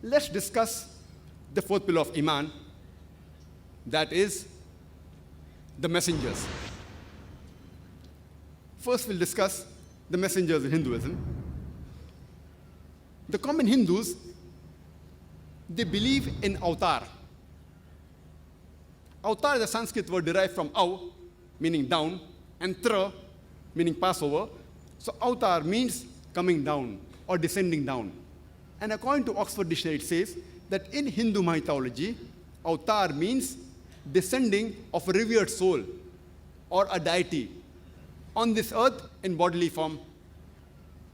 Let's discuss the fourth pillar of Iman, that is the messengers. First, we'll discuss the messengers in Hinduism. The common Hindus, they believe in avatar. Avatar is a Sanskrit word derived from av, meaning down, and tra, meaning Passover. So avatar means coming down or descending down. And according to Oxford Dictionary, it says that in Hindu mythology, avatar means descending of a revered soul or a deity on this earth in bodily form.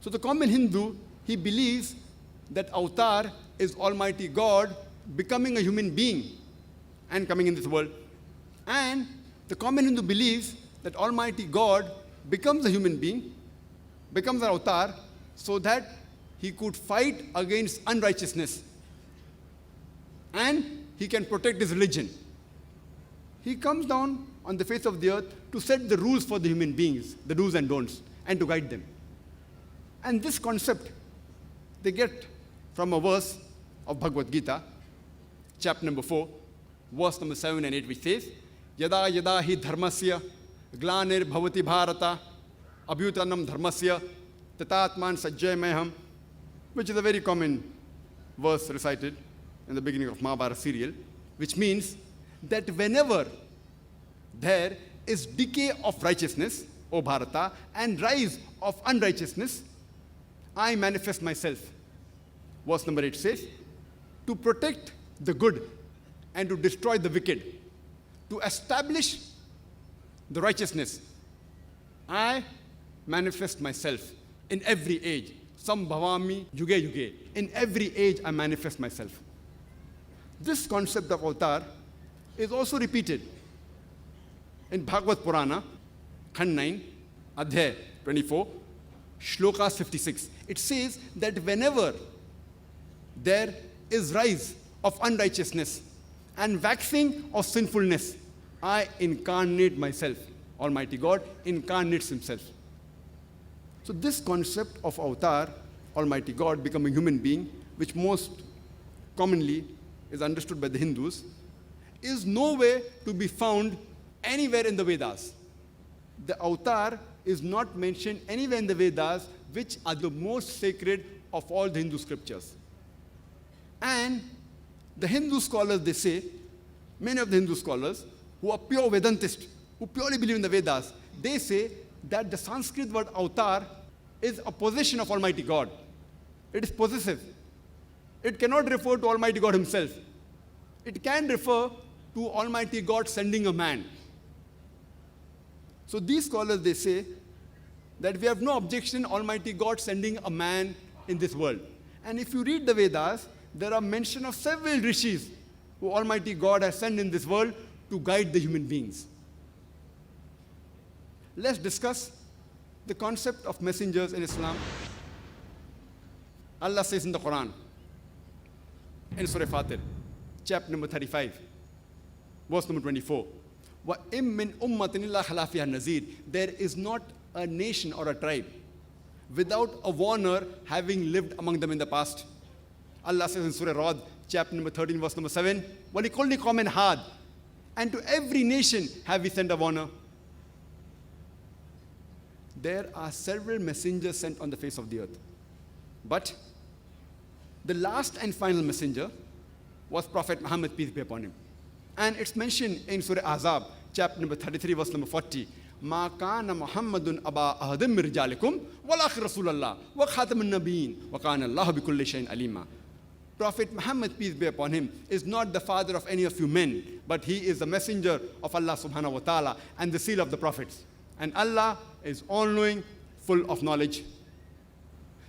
So the common Hindu, he believes that avatar is Almighty God becoming a human being and coming in this world. And the common Hindu believes that Almighty God becomes a human being, becomes an avatar, so that he could fight against unrighteousness and he can protect his religion. He comes down on the face of the earth to set the rules for the human beings, the do's and don'ts, and to guide them. And this concept they get from a verse of Bhagavad Gita, chapter number 4, verse number 7 and 8, which says, Yada yada hi dharmasya glanir bhavati bharata abhyutanam dharmasya tatatman sajjayameham, which is a very common verse recited in the beginning of Mahabharata serial, which means that whenever there is decay of righteousness, O Bharata, and rise of unrighteousness, I manifest myself. Verse number 8 says, to protect the good and to destroy the wicked, to establish the righteousness, I manifest myself in every age. Sambhavami yuge yuge. In every age, I manifest myself. This concept of avatar is also repeated in Bhagavad Purana, Khand 9, Adhyay 24, Shloka 56. It says that whenever there is rise of unrighteousness and waxing of sinfulness, I incarnate myself. Almighty God incarnates himself. So this concept of avatar, Almighty God becoming a human being, which most commonly is understood by the Hindus, is nowhere to be found anywhere in the Vedas. The avatar is not mentioned anywhere in the Vedas, which are the most sacred of all the Hindu scriptures. And the Hindu scholars, they say, many of the Hindu scholars who are pure Vedantists, who purely believe in the Vedas, they say that the Sanskrit word avatar is a possession of Almighty God. It is possessive. It cannot refer to Almighty God himself. It can refer to Almighty God sending a man. So these scholars, they say that we have no objection Almighty God sending a man in this world. And if you read the Vedas, there are mention of several rishis who Almighty God has sent in this world to guide the human beings. Let's discuss the concept of messengers in Islam. Allah says in the Quran, in Surah Fatir, chapter number 35, verse number 24, وَإِم مِّنْ أُمَّةٍ إِلَّا خَلَا فِيهَا النَّذِيرٌ. There is not a nation or a tribe without a warner having lived among them in the past. Allah says in Surah Ra'd, chapter number 13, verse number 7, وَلِكُلِّ قَوْمٍ هَادٍ. And to every nation have we sent a warner. There are several messengers sent on the face of the earth. But the last and final messenger was Prophet Muhammad, peace be upon him. And it's mentioned in Surah Ahzab, chapter number 33, verse number 40. مَا كَانَ مُحَمَّدٌ أَبَا أَحَدٍ مِّن رِجَالِكُمْ وَلَٰكِنَّ رَسُولَ اللَّهِ وَخَاتَمَ النَّبِيِّينَ وَكَانَ اللَّهُ بِكُلِّ شَيْءٍ عَلِيمًا. Prophet Muhammad, peace be upon him, is not the father of any of you men, but he is the messenger of Allah subhanahu wa ta'ala and the seal of the prophets. And Allah is all-knowing, full of knowledge.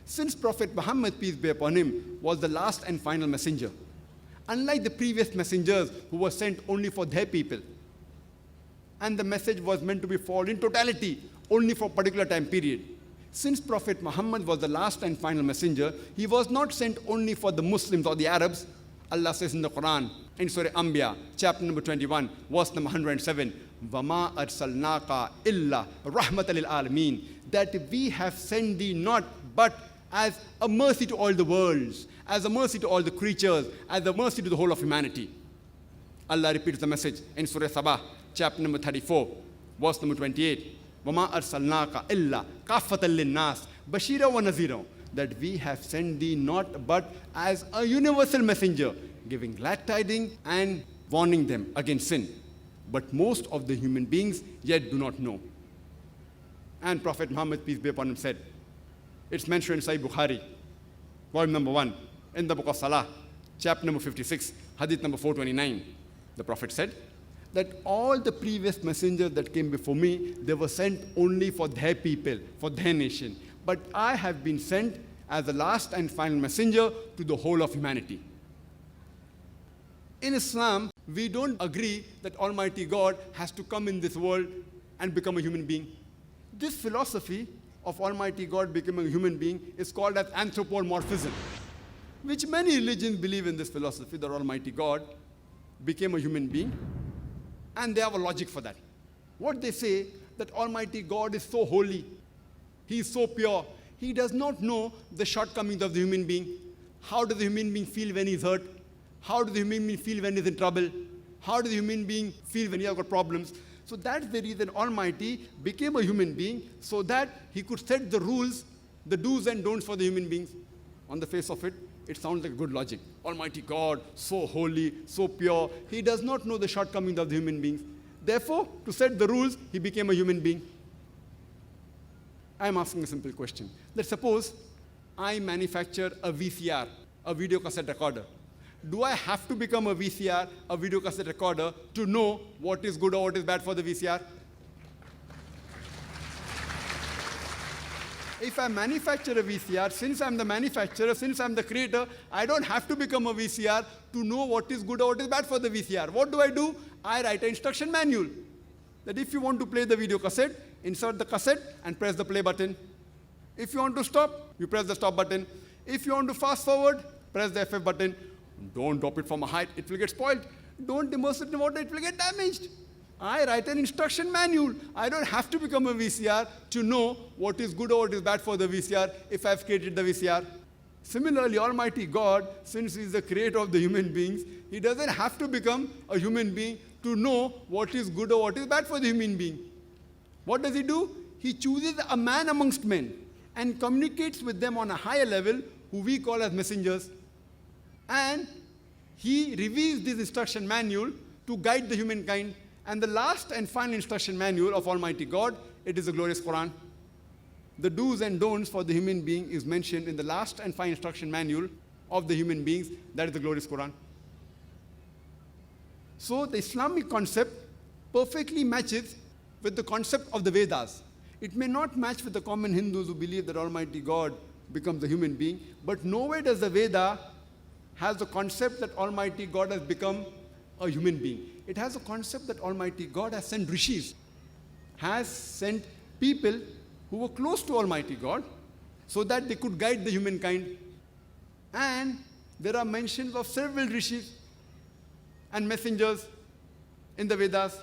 Since Prophet Muhammad, peace be upon him, was the last and final messenger, unlike the previous messengers who were sent only for their people, and the message was meant to be followed in totality, only for a particular time period. Since Prophet Muhammad was the last and final messenger, he was not sent only for the Muslims or the Arabs. Allah says in the Quran, in Surah Anbiya, chapter number 21, verse number 107, وَمَا أَرْسَلْنَاكَ إِلَّا رَحْمَةً لِلْعَالَمِينَ. That we have sent thee not but as a mercy to all the worlds, as a mercy to all the creatures, as a mercy to the whole of humanity. Allah repeats the message in Surah Sabah, chapter number 34, verse number 28. وَمَا أَرْسَلْنَاكَ إِلَّا كَافَّةً لِلنَّاسِ بَشِيرًا وَنَذِيرًا. That we have sent thee not but as a universal messenger, giving glad tidings and warning them against sin. But most of the human beings yet do not know. And Prophet Muhammad, peace be upon him, said, it's mentioned in Sahih Bukhari, volume number 1, in the book of Salah, chapter number 56, hadith number 429. The Prophet said that all the previous messengers that came before me, they were sent only for their people, for their nation. But I have been sent as the last and final messenger to the whole of humanity. In Islam, we don't agree that Almighty God has to come in this world and become a human being. This philosophy of Almighty God becoming a human being is called as anthropomorphism, which many religions believe in this philosophy that Almighty God became a human being, and they have a logic for that. What they say, that Almighty God is so holy, He is so pure, He does not know the shortcomings of the human being. How does the human being feel when he's hurt? How does the human being feel when he's in trouble? How does the human being feel when he has got problems? So that's the reason Almighty became a human being, so that He could set the rules, the do's and don'ts for the human beings. On the face of it, it sounds like good logic. Almighty God, so holy, so pure, He does not know the shortcomings of the human beings. Therefore, to set the rules, He became a human being. I'm asking a simple question. Let's suppose I manufacture a VCR, a video cassette recorder. Do I have to become a VCR, a video cassette recorder, to know what is good or what is bad for the VCR? If I manufacture a VCR, since I'm the manufacturer, since I'm the creator, I don't have to become a VCR to know what is good or what is bad for the VCR. What do? I write an instruction manual. That if you want to play the video cassette, insert the cassette and press the play button. If you want to stop, you press the stop button. If you want to fast forward, press the FF button. Don't drop it from a height, it will get spoiled. Don't immerse it in water, it will get damaged. I write an instruction manual. I don't have to become a VCR to know what is good or what is bad for the VCR if I've created the VCR. Similarly, Almighty God, since He is the creator of the human beings, He doesn't have to become a human being to know what is good or what is bad for the human being. What does He do? He chooses a man amongst men and communicates with them on a higher level, who we call as messengers. And He reveals this instruction manual to guide the humankind. And the last and final instruction manual of Almighty God, it is the glorious Quran. The do's and don'ts for the human being is mentioned in the last and final instruction manual of the human beings, that is the glorious Quran. So the Islamic concept perfectly matches with the concept of the Vedas. It may not match with the common Hindus who believe that Almighty God becomes a human being, but nowhere does the Veda has the concept that Almighty God has become a human being. It has a concept that Almighty God has sent rishis, has sent people who were close to Almighty God so that they could guide the humankind. And there are mentions of several rishis and messengers in the Vedas.